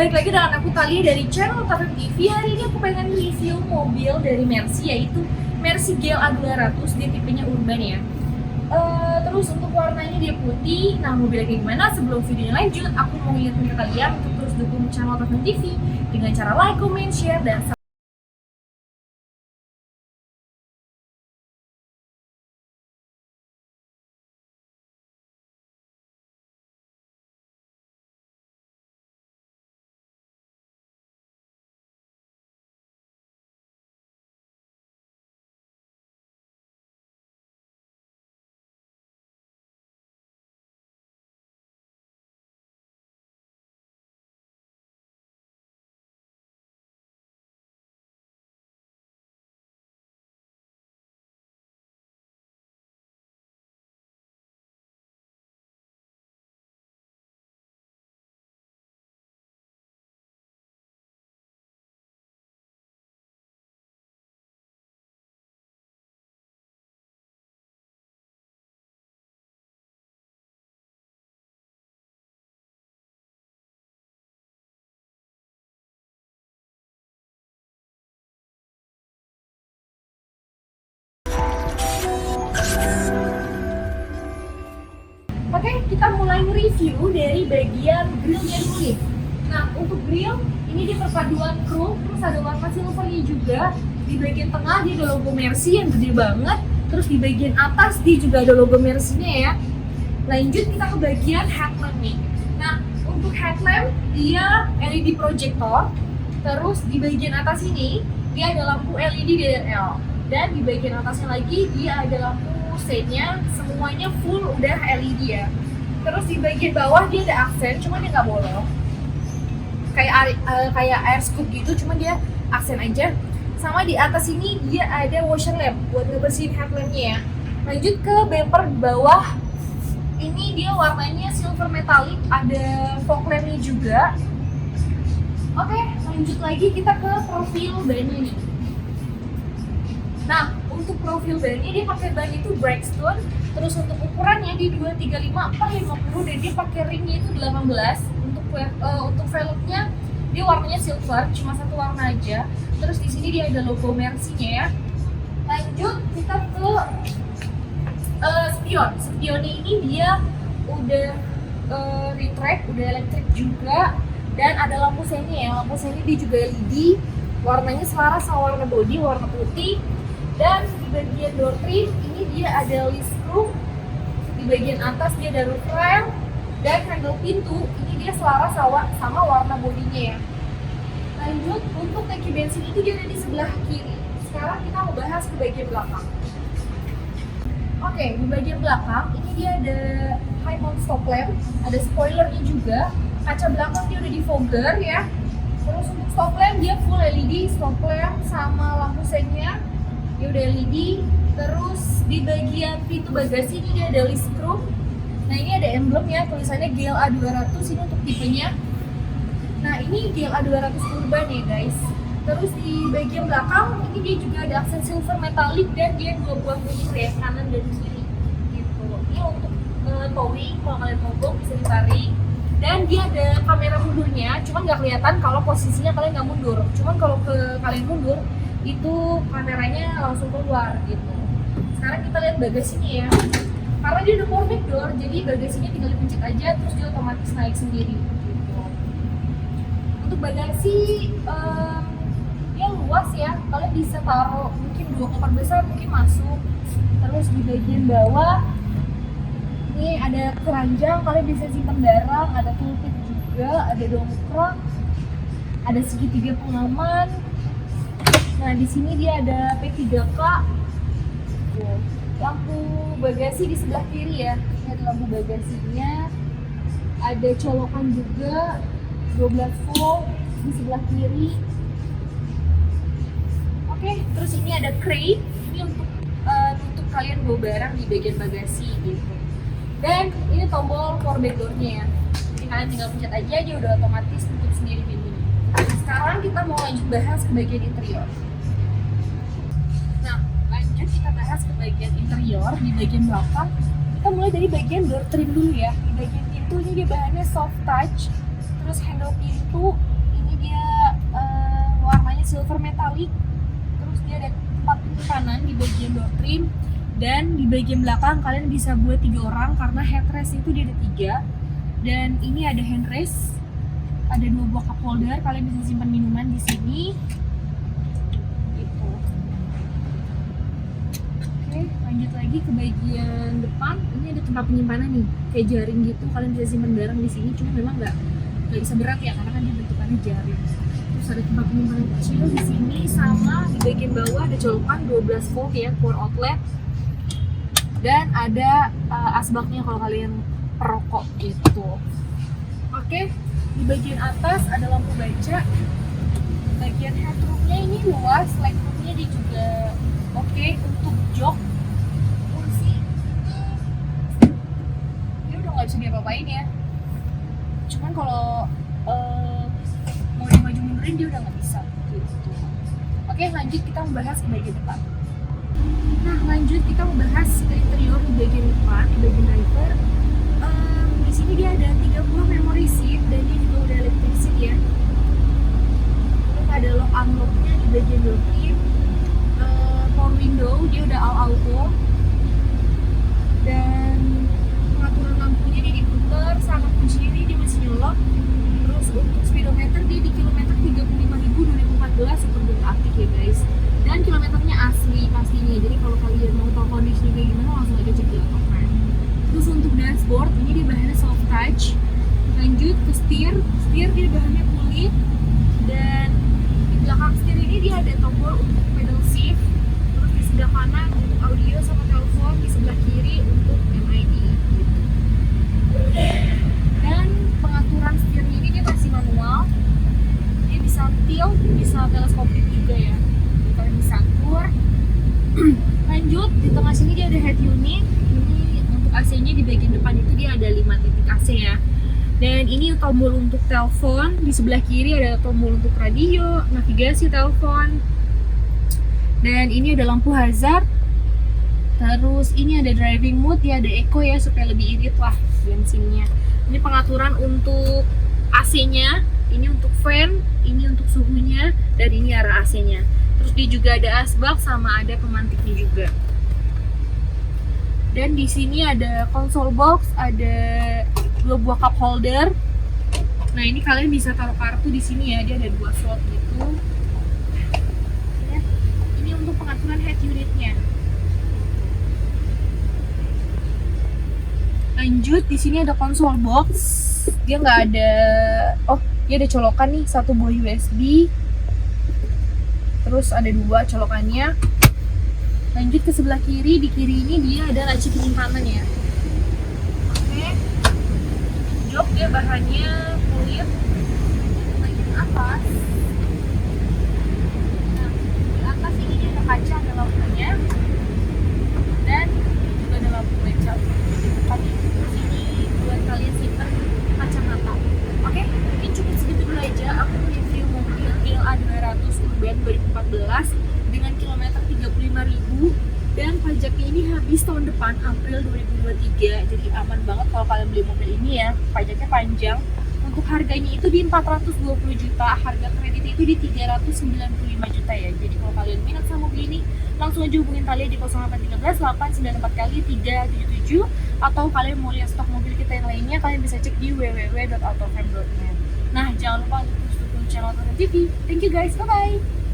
balik lagi dengan aku Talia dari channel Tafem TV. Hari ini aku pengen review mobil dari Mercy, yaitu Mercy GLA 200. Dia tipenya urban ya. Terus untuk warnanya dia putih. Nah, mobilnya kayak gimana? Sebelum videonya lanjut, aku mau ngingetin ke kalian untuk terus dukung channel Tafem TV dengan cara like, comment, share, dan subscribe. Oke, kita mulai review dari bagian grillnya dulu nih. Nah, untuk grill ini dia perpaduan chrome, terus ada warna silvernya juga. Di bagian tengah dia ada logo Mercy yang gede banget. Terus di bagian atas dia juga ada logo Mercy-nya ya. Lanjut kita ke bagian headlamp nih. Nah, untuk headlamp dia LED projector. Terus di bagian atas ini dia ada lampu LED DRL. Dan di bagian atasnya lagi dia ada lampu setnya, semuanya full udah LED ya. Terus di bagian bawah dia ada aksen, cuma dia nggak bolong. Kayak air scoop gitu, cuma dia aksen aja. Sama di atas ini dia ada washer lamp buat ngebersihin headlampnya ya. Lanjut ke bumper di bawah. Ini dia warnanya silver metallic, ada fog lampnya juga. Oke, lanjut lagi kita ke profil bannya nih. Nah, untuk profil bannya dia pakai ban itu Blackstone. Terus untuk ukurannya di 235/50 dan dia pakai ringnya itu 18. Untuk velgnya dia warnanya silver, cuma satu warna aja. Terus di sini dia ada logo Mercy-nya ya. Lanjut kita ke spion. Spionnya ini dia udah retract, udah elektrik juga, dan ada lampu senya ya. Lampu senya dia juga LED. Warnanya selaras sama warna body, warna putih. Dan di bagian door trim ini dia ada list screw. Di bagian atas dia ada roof rail dan handle pintu ini dia selaras sama warna bodinya ya. Lanjut untuk tangki bensin itu dia ada di sebelah kiri. Sekarang kita mau bahas ke bagian belakang. Oke, di bagian belakang ini dia ada high mount stop lamp, ada spoilernya juga. Kaca belakang dia udah di fogger ya. Terus untuk stop lamp dia full LED, stop lamp sama lampu senya dia udah LED. Terus di bagian pintu bagasi ini dia ada list screw. Nah, ini ada emblemnya, tulisannya GLA 200 ini untuk tipenya. Nah, ini GLA 200 urban ya guys. Terus di bagian belakang ini dia juga ada aksen silver metallic dan dia dua buah bunyur ya, kanan dan kiri gitu. Ini untuk towing, kalau kalian mogok bisa ditarik. Dan dia ada kamera mundurnya, cuman nggak kelihatan kalau posisinya kalian nggak mundur. Cuman kalau kalian mundur itu kameranya langsung keluar gitu. Sekarang kita lihat bagasinya ya. Karena dia udah power door, jadi bagasinya tinggal dipencet aja terus dia otomatis naik sendiri gitu. Untuk bagasi dia luas ya. Kalian bisa taruh mungkin 2 koper besar mungkin masuk. Terus di bagian bawah ini ada keranjang, kalian bisa simpan barang, ada toolkit juga, ada dongkrak, ada segitiga pengaman. Nah, di sini dia ada P3K. Lampu bagasi di sebelah kiri ya. Ini ada lampu bagasinya. Ada colokan juga 12 volt di sebelah kiri. Oke, terus ini ada crate. Ini untuk kalian bawa barang di bagian bagasi gitu. Dan ini tombol power back door-nya ya. Jadi kalian tinggal pencet aja, dia udah otomatis tutup sendiri pintunya. Sekarang kita mau lanjut bahas ke bagian interior. Nah, lanjut kita bahas ke bagian interior. Di bagian belakang kita mulai dari bagian door trim dulu ya. Di bagian pintu ini dia bahannya soft touch. Terus handle pintu dia warnanya silver metallic. Terus dia ada tempat penyimpanan di bagian door trim, dan di bagian belakang kalian bisa buat 3 orang karena headrest itu dia ada 3. Dan ini ada handrest, ada 2 buah cup holder, kalian bisa simpan minuman di sini. Gitu. Oke, lanjut lagi ke bagian depan. Ini ada tempat penyimpanan nih, kayak jaring gitu. Kalian bisa simpan barang di sini, cuma memang nggak bisa berat ya karena kan dia bentukannya jaring. Terus ada tempat penyimpanan kecil di sini, sama di bagian bawah ada colokan 12 volt ya, power outlet. Dan ada asbaknya kalau kalian perokok gitu. Oke, di bagian atas ada lampu baca. Bagian headroomnya ini luas, legroomnya dia juga oke. Untuk jok kursi dia udah nggak bisa diapa-apain ya. Cuman kalau mau dimaju mundurin dia udah nggak bisa gitu. Oke, lanjut kita membahas ke bagian depan. Nah, lanjut kita membahas ke interior di bagian depan, di bagian driver. Di sini dia ada 3 buah memory seat dan dia juga udah electric seat ya. Terus ada lock unlocknya di bagian door trim. Power window dia udah all auto. Dan pengaturan lampunya dia diputer, sama kuncinya dia masih nyolok. Terus untuk speedometer dia di kilometer 35.000 2014 super duper aktif ya guys. Dan kilometernya asli pastinya, jadi kalau kalian mau tahu kondisinya kayak gimana langsung aja cek di lapangan. Terus untuk dashboard ini dia bahannya soft touch. Lanjut ke steer dia bahannya kulit. Dan di belakang steer ini dia ada tombol untuk pedal shift. Terus di sebelah kanan untuk audio sama telepon, di sebelah kiri untuk MID gitu. Dan pengaturan steer ini dia masih manual. Dia bisa tilt, bisa teleskopik juga ya. Kalian bisa atur. Lanjut di tengah sini dia ada head unit. Ini untuk AC-nya di bagian depan itu dia ada 5 titik AC ya. Dan ini tombol untuk telepon, di sebelah kiri ada tombol untuk radio, navigasi telepon. Dan ini ada lampu hazard. Terus ini ada driving mode, dia ada eco ya supaya lebih irit lah bensinnya. Ini pengaturan untuk AC-nya, ini untuk fan, ini untuk suhunya, dan ini arah AC-nya. Terus dia juga ada asbak sama ada pemantiknya juga. Dan di sini ada console box, ada 2 buah cup holder. Nah, ini kalian bisa taruh kartu di sini ya, dia ada 2 slot gitu. Ya. Ini untuk pengaturan head unitnya. Lanjut di sini ada console box. Dia nggak ada, dia ada colokan nih, 1 buah USB. Terus ada 2 colokannya. Lanjut ke sebelah kiri, di kiri ini dia ada laci penyimpanan ya. Oke. Jok dia bahannya kulit. Bagian atas. Nah, di atas ini dia ada kaca, ada lampunya. Dan juga ada lampu backup. Tapi ini buat kalian simpan kacamata. Oke, mungkin cukup segitu dulu aja. Aku review mobil GLA 200 Urban 2014 dengan kilometer 35.000 dan pajaknya ini habis tahun depan April 2023. Jadi aman banget kalau kalian beli mobil ini ya. Pajaknya panjang. Untuk harganya itu di 420 juta, harga kreditnya itu di 395 juta ya. Jadi kalau kalian minat sama mobil ini, langsung aja hubungin kalian di 0813 894 kali 377, atau kalian mau lihat stok mobil kita yang lainnya, kalian bisa cek di www.autofam.net. Nah, jangan lupa untuk subscribe channel Autofam TV. Thank you guys, bye bye.